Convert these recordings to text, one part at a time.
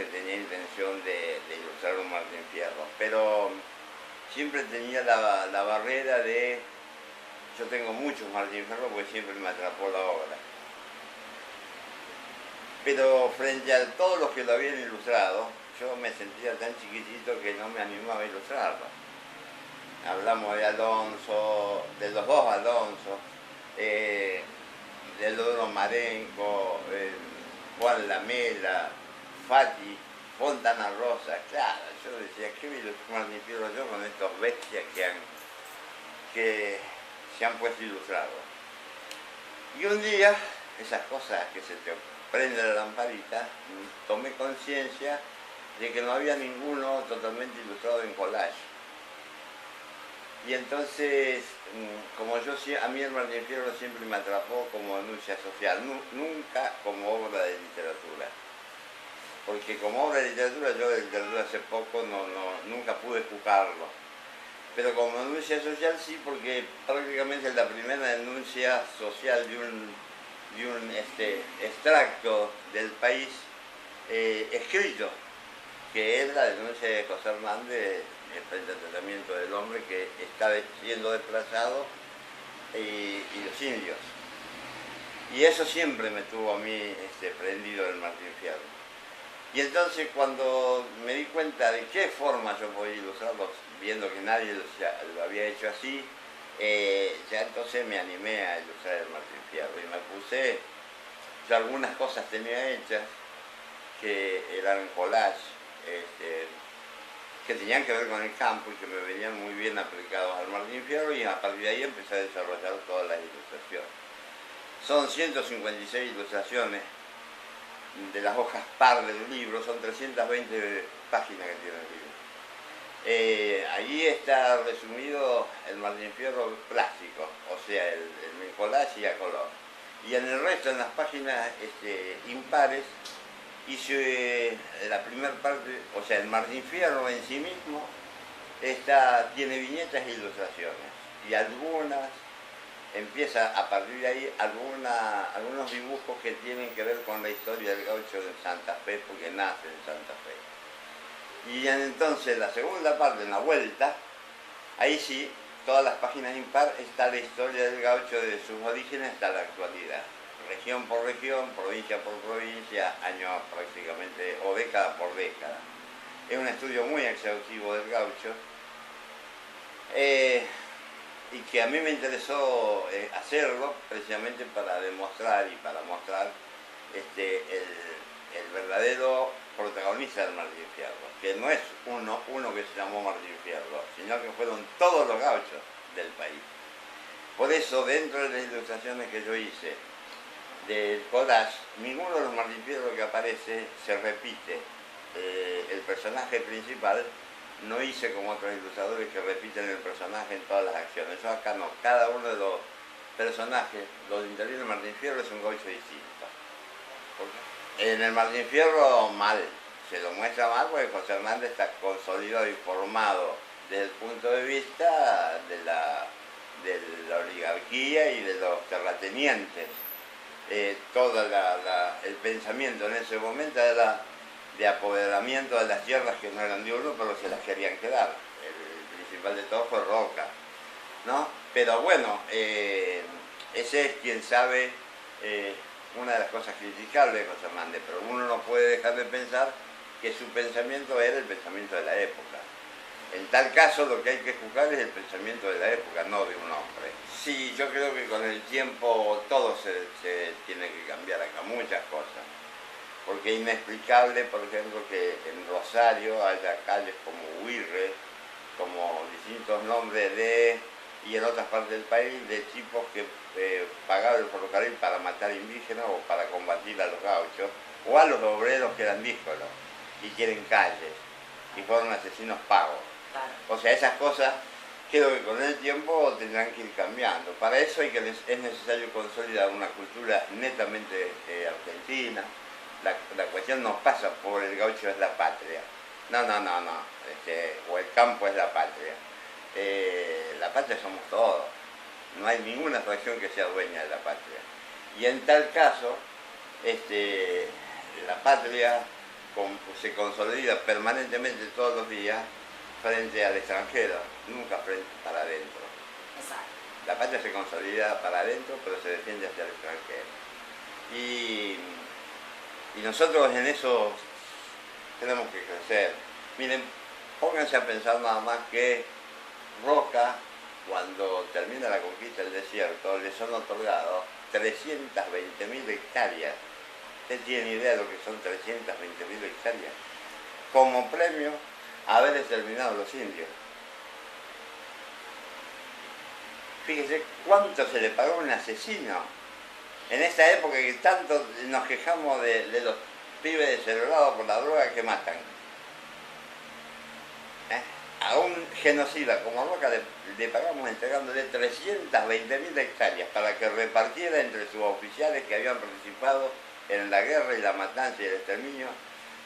que tenía intención de ilustrar un Martín Fierro, pero siempre tenía la barrera de, yo tengo muchos Martín Fierro porque siempre me atrapó la obra. Pero frente a todos los que lo habían ilustrado, yo me sentía tan chiquitito que no me animaba a ilustrarlo. Hablamos de Alonso, de los dos Alonso, de Loro Marenco, Juan Lamela, Fati, Fontana Rosa. Claro, yo decía, ¿qué voy a ilustrar Martín Fierro yo con estos bestias que se han puesto ilustrados? Y un día, esas cosas que se te prende la lamparita, tomé conciencia de que no había ninguno totalmente ilustrado en collage. Y entonces, como a mí el Martín Fierro siempre me atrapó como denuncia social, nunca como obra de literatura. Porque como obra de literatura, yo de literatura hace poco nunca pude juzgarlo. Pero como denuncia social sí, porque prácticamente es la primera denuncia social de un extracto del país escrito, que es la denuncia de José Hernández frente al tratamiento del hombre que está siendo desplazado y los indios. Y eso siempre me tuvo a mí prendido del Martín Fierro. Y entonces cuando me di cuenta de qué forma yo podía ilustrarlos, viendo que nadie lo había hecho así, ya entonces me animé a ilustrar el Martín Fierro y me puse, yo algunas cosas tenía hechas que eran collage, que tenían que ver con el campo y que me venían muy bien aplicados al Martín Fierro, y a partir de ahí empecé a desarrollar todas las ilustraciones. Son 156 ilustraciones de las hojas par del libro, son 320 páginas que tiene el libro. Allí está resumido el Martín Fierro plástico, o sea, el collage y a color. Y en el resto, en las páginas impares, hice la primera parte, o sea, el Martín Fierro en sí mismo tiene viñetas e ilustraciones. Y algunas, empieza a partir de ahí algunos dibujos que tienen que ver con la historia del gaucho de Santa Fe, porque nace en Santa Fe. Y entonces la segunda parte, en la vuelta, ahí sí, todas las páginas impar, está la historia del gaucho de sus orígenes hasta la actualidad. Región por región, provincia por provincia, año prácticamente, o década por década. Es un estudio muy exhaustivo del gaucho, y que a mí me interesó hacerlo precisamente para demostrar y para mostrar el verdadero protagonista del Martín Fierro, que no es uno que se llamó Martín Fierro, sino que fueron todos los gauchos del país. Por eso, dentro de las ilustraciones que yo hice del collage, ninguno de los Martín Fierro que aparece se repite. El personaje principal no hice como otros ilustradores que repiten el personaje en todas las acciones. Yo acá no, cada uno de los personajes, los interiores del Martín Fierro es un gaucho distinto. En el Martín Fierro mal, se lo muestra mal porque José Hernández está consolidado y formado desde el punto de vista de la oligarquía y de los terratenientes. Todo el pensamiento en ese momento era de apoderamiento de las tierras que no eran de uno, pero se las querían quedar. El principal de todo fue Roca, ¿no? Pero bueno, ese es, quien sabe, una de las cosas criticables de José Hernández, pero uno no puede dejar de pensar que su pensamiento era el pensamiento de la época. En tal caso, lo que hay que juzgar es el pensamiento de la época, no de un hombre. Sí, yo creo que con el tiempo todo se tiene que cambiar acá, muchas cosas. Porque es inexplicable, por ejemplo, que en Rosario haya calles como Huirre, como distintos nombres y en otras partes del país, de tipos que pagaban el ferrocarril para matar indígenas o para combatir a los gauchos, o a los obreros que eran díscolos y quieren calles, y fueron asesinos pagos. O sea, esas cosas creo que con el tiempo tendrán que ir cambiando. Para eso es necesario consolidar una cultura netamente argentina. La cuestión no pasa por el gaucho es la patria. No. O el campo es la patria. La patria somos todos. No hay ninguna región que sea dueña de la patria. Y en tal caso, la patria se consolida permanentemente todos los días frente al extranjero, nunca frente para adentro. Exacto. La patria se consolida para adentro, pero se defiende hacia el extranjero. Y nosotros en eso tenemos que crecer. Miren, pónganse a pensar nada más que Roca, cuando termina la conquista del desierto, le son otorgados 320.000 hectáreas. ¿Usted tiene idea de lo que son 320.000 hectáreas? Como premio a haber exterminado a los indios. Fíjese cuánto se le pagó a un asesino. En esta época que tanto nos quejamos de los pibes descerebrados por la droga que matan. A un genocida como Roca le pagamos entregándole 320.000 hectáreas para que repartiera entre sus oficiales que habían participado en la guerra y la matanza y el exterminio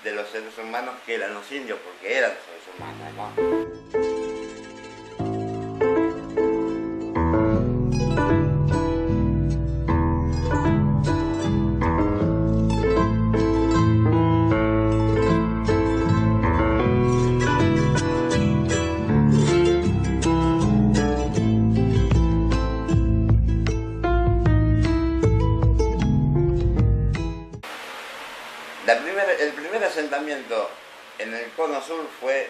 de los seres humanos que eran los indios, porque eran seres humanos, ¿no? El primer asentamiento en el cono sur fue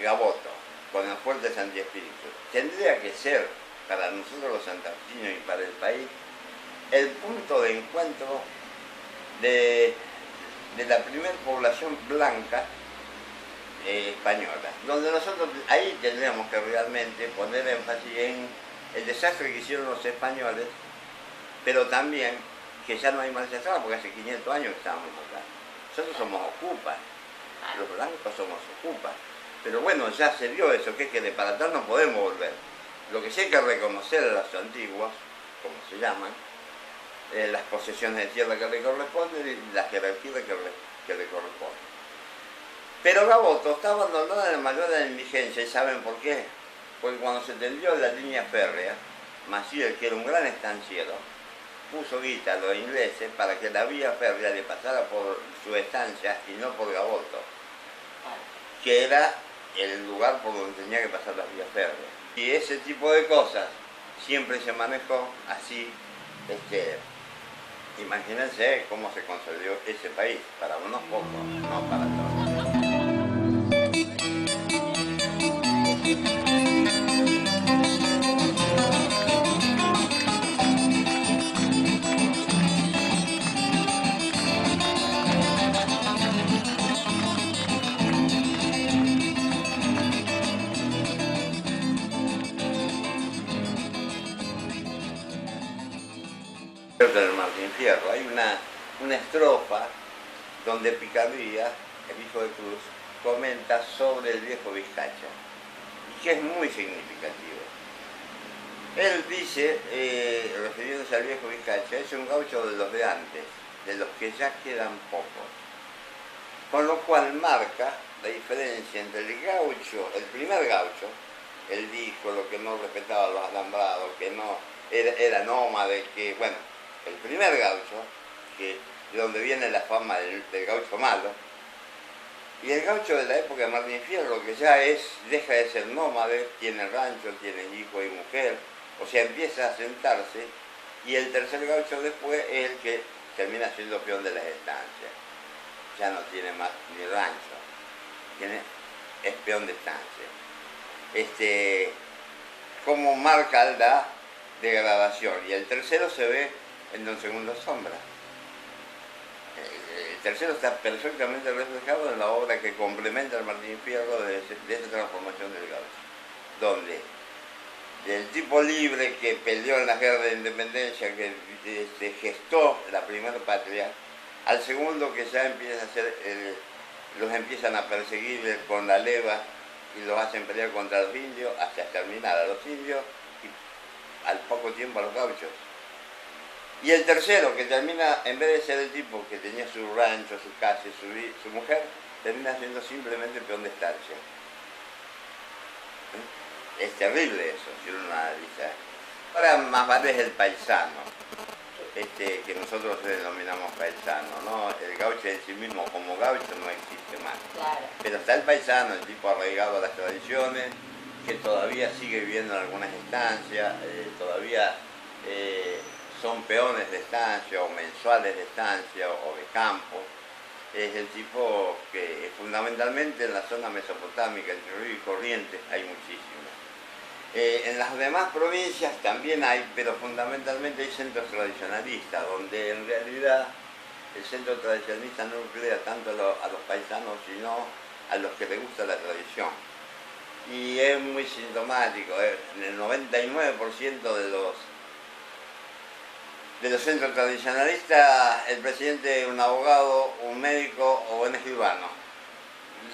Gaboto, con el fuerte Santi Espíritu. Tendría que ser, para nosotros los santafesinos y para el país, el punto de encuentro de la primera población blanca española, donde nosotros ahí tendríamos que realmente poner énfasis en el desastre que hicieron los españoles, pero también que ya no hay marcha atrás, porque hace 500 años que estábamos acá. Nosotros somos ocupas, los blancos somos ocupas. Pero bueno, ya se vio eso, que es que de para atrás no podemos volver. Lo que sí hay que reconocer a los antiguos, como se llaman, las posesiones de tierra que le corresponden y la jerarquía que le corresponde. Pero Gaboto está abandonada en la mayor indigencia, ¿y saben por qué? Porque cuando se tendió la línea férrea, Maciel, que era un gran estanciero, puso guita a los ingleses para que la vía férrea le pasara por su estancia y no por Gaboto, que era el lugar por donde tenía que pasar la vía férrea. Y ese tipo de cosas siempre se manejó así. Imagínense cómo se consolidó ese país, para unos pocos, no para todos. Del Martín Fierro hay una estrofa donde Picardía, el hijo de Cruz, comenta sobre el viejo Vizcacha, y que es muy significativo. Él dice, refiriéndose al viejo Vizcacha, es un gaucho de los de antes, de los que ya quedan pocos, con lo cual marca la diferencia entre el gaucho, el primer gaucho, el díscolo, que no respetaba los alambrados, que no era nómade, que bueno, el primer gaucho, de donde viene la fama del gaucho malo, y el gaucho de la época de Martín Fierro, que ya deja de ser nómade, tiene rancho, tiene hijo y mujer, o sea, empieza a sentarse, y el tercer gaucho después es el que termina siendo peón de las estancias. Ya no tiene más ni rancho, es peón de estancia. Como marca la degradación, y el tercero se ve en Don Segundo Sombra. El tercero está perfectamente reflejado en la obra que complementa al Martín Fierro de esa transformación del gaucho, donde del tipo libre que peleó en la guerra de independencia, que gestó la primera patria, al segundo que ya empieza a ser los empiezan a perseguir con la leva y los hacen pelear contra los indios hasta exterminar a los indios y al poco tiempo a los gauchos. Y el tercero, que termina, en vez de ser el tipo que tenía su rancho, su casa y su mujer, termina siendo simplemente peón de estancia. Es terrible eso, si uno analiza. Ahora más vale es el paisano. que nosotros denominamos paisano, ¿no? El gaucho en sí mismo como gaucho no existe más. Claro. Pero está el paisano, el tipo arraigado a las tradiciones, que todavía sigue viviendo en algunas estancias, todavía son peones de estancia o mensuales de estancia o de campo. Es el tipo que fundamentalmente en la zona mesopotámica, entre Río y Corrientes, hay muchísimos. En las demás provincias también hay, pero fundamentalmente hay centros tradicionalistas, donde en realidad el centro tradicionalista no nuclea tanto a los paisanos, sino a los que les gusta la tradición. Y es muy sintomático, en el 99% de los centros tradicionalistas, el presidente es un abogado, un médico o un escribano.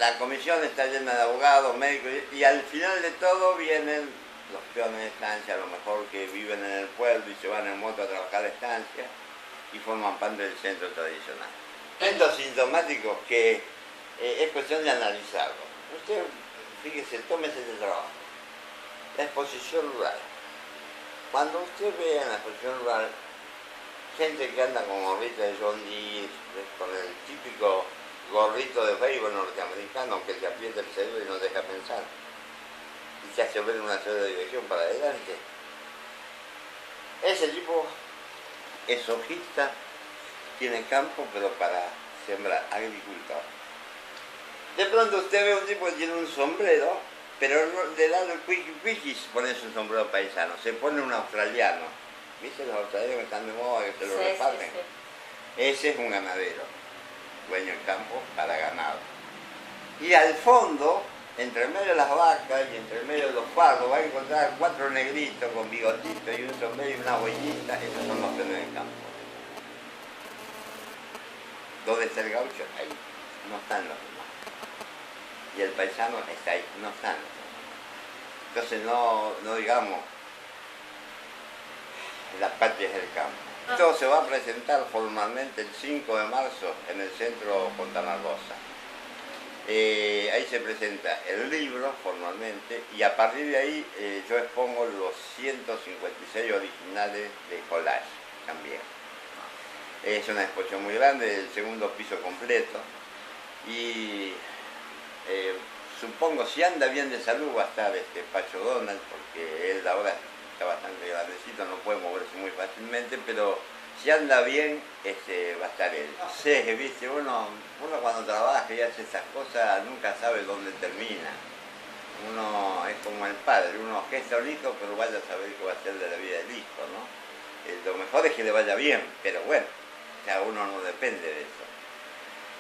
La comisión está llena de abogados, médicos, y al final de todo vienen los peones de estancia, a lo mejor que viven en el pueblo y se van en moto a trabajar a estancia y forman parte del centro tradicional. Momentos sintomáticos que es cuestión de analizarlo. Usted, fíjese, tómese ese trabajo. La exposición rural. Cuando usted ve en la exposición rural gente que anda con gorrita de John Deere, con el típico gorrito de béisbol norteamericano que te aprieta el cerebro y no deja pensar y te hace ver una sola dirección para adelante. Ese tipo es hojista, tiene campo, pero para sembrar, agricultor. De pronto usted ve un tipo que tiene un sombrero, pero de lado el cuiquis pone su sombrero paisano, se pone un australiano. ¿Viste los australianos que están de moda, que se lo reparten? Sí, sí. Ese es un ganadero, dueño del campo para ganado. Y al fondo, entre medio de las vacas y entre medio de los fardos, va a encontrar 4 negritos con bigotitos y un sombrero y una boinita. Esos son los peones del campo. ¿Dónde está el gaucho? Ahí. No están los demás. Y el paisano está ahí. No están los demás. Entonces no digamos las patrias del campo. Esto se va a presentar formalmente el 5 de marzo en el centro Fontana Rosa. Ahí se presenta el libro formalmente y a partir de ahí yo expongo los 156 originales de collage también. Es una exposición muy grande, el segundo piso completo y supongo si anda bien de salud va a estar Pacho Donald, porque él ahora está bastante grandecito, no puede moverse muy fácilmente, pero si anda bien, va a estar él. No sé, viste, uno cuando trabaja y hace esas cosas nunca sabe dónde termina. Uno es como el padre, uno gesta un hijo, pero vaya a saber qué va a hacer de la vida del hijo, ¿no? Lo mejor es que le vaya bien, pero bueno, ya uno no depende de eso.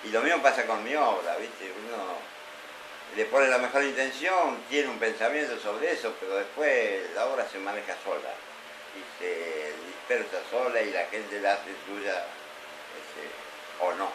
Y lo mismo pasa con mi obra, viste, uno le pone la mejor intención, tiene un pensamiento sobre eso, pero después la obra se maneja sola y se dispersa sola y la gente la hace suya o no.